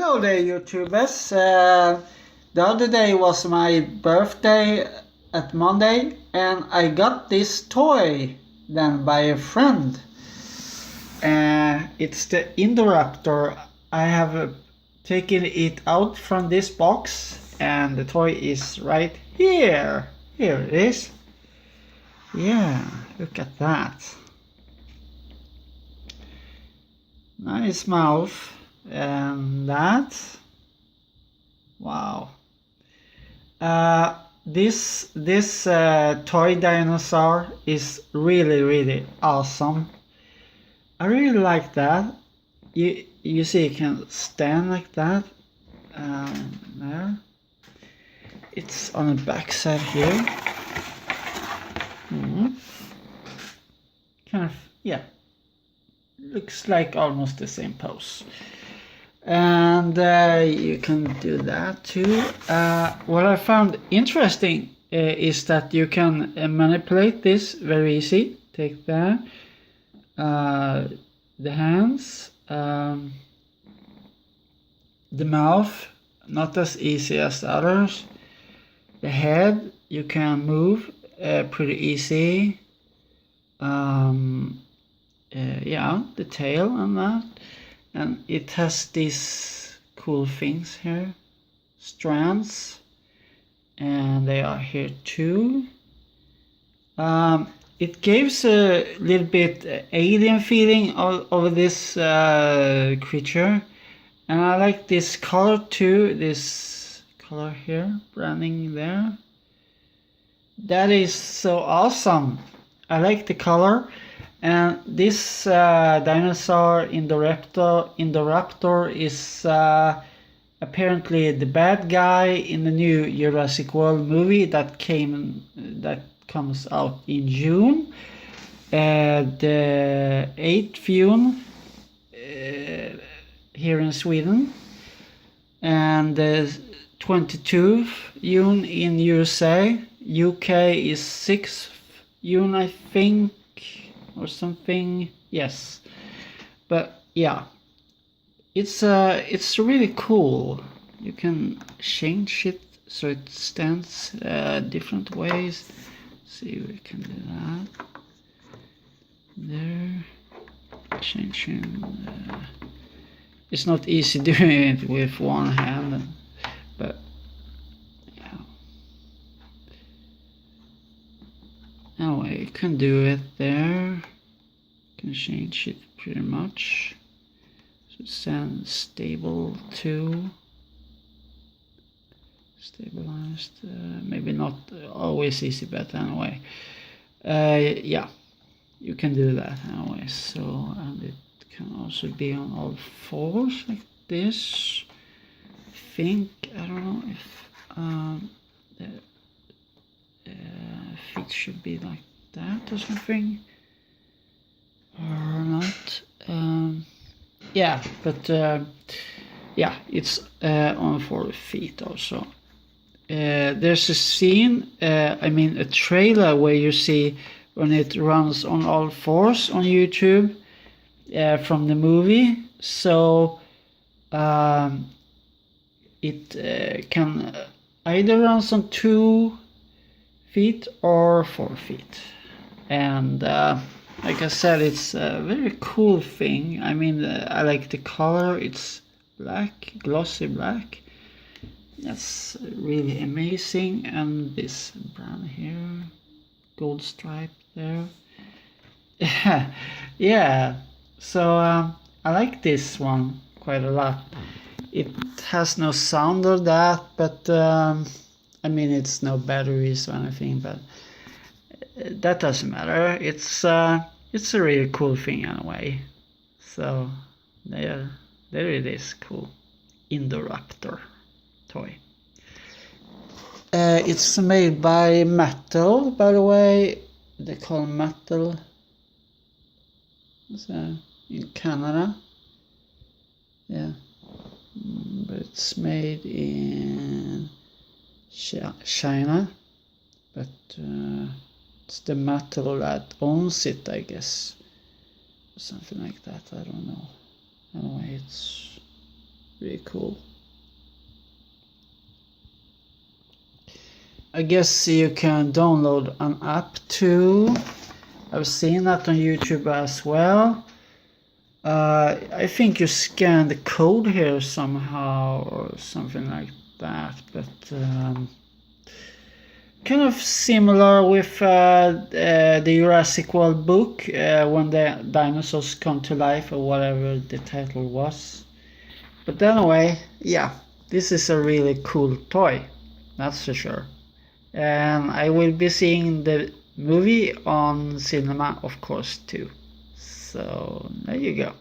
Hello there, YouTubers. The other day was my birthday at Monday, and I got this toy then by a friend. It's the Indoraptor. I have taken it out from this box, and the toy is right here. Here it is. Yeah, look at that. Nice mouth. And that, wow. This toy dinosaur is really awesome. I really like that. You see, it can stand like that. There. It's on the back side here. Kind of, yeah. Looks like almost the same pose. And you can do that too. What I found interesting is that you can manipulate this very easy. Take that, the hands, the mouth, not as easy as the others. The head you can move pretty easy. Yeah, the tail and that. And it has these cool things here, strands, and they are here too. It gives a little bit alien feeling over this creature, and I like this color too. This color here, branding there. That is so awesome. I like the color. And this dinosaur Indoraptor is apparently the bad guy in the new Jurassic World movie that comes out in June, the 8th June here in Sweden, and the 22th June in USA. UK is 6th June, I think, or something. Yes, but yeah, it's really cool. You can change it so it stands different ways. See if we can do that. There, changing. It's not easy doing it with one hand, but yeah. Anyway, you can do it there. You can change it pretty much. So it stands stable too. Stabilized. Maybe not always easy, but anyway. Yeah, you can do that anyway. So, and it can also be on all fours like this. I think, I don't know if the feet should be like that or something, or not. Yeah, but yeah, it's on 4 feet also. There's a scene, I mean a trailer, where you see when it runs on all fours on YouTube from the movie. So it can either run on 2 feet or 4 feet, and like I said, it's a very cool thing. I mean, I like the color. It's black, glossy black. That's really amazing. And this brown here, gold stripe there. Yeah, so I like this one quite a lot. It has no sound or that, but I mean, it's no batteries or anything, but that doesn't matter. It's a really cool thing anyway. So there it is, cool. Indoraptor toy. It's made by Mattel, by the way. They call Mattel. So in Canada. Yeah, but it's made in China, but it's the Mattel that owns it, I guess, something like that. I don't know. Anyway, it's Really cool. I guess you can download an app too. I've seen that on YouTube as well. I think you scan the code here somehow or something like that, but kind of similar with the Jurassic World book, when the dinosaurs come to life, or whatever the title was. But anyway, yeah, this is a really cool toy, that's for sure. And I will be seeing the movie on cinema, of course, too. So there you go.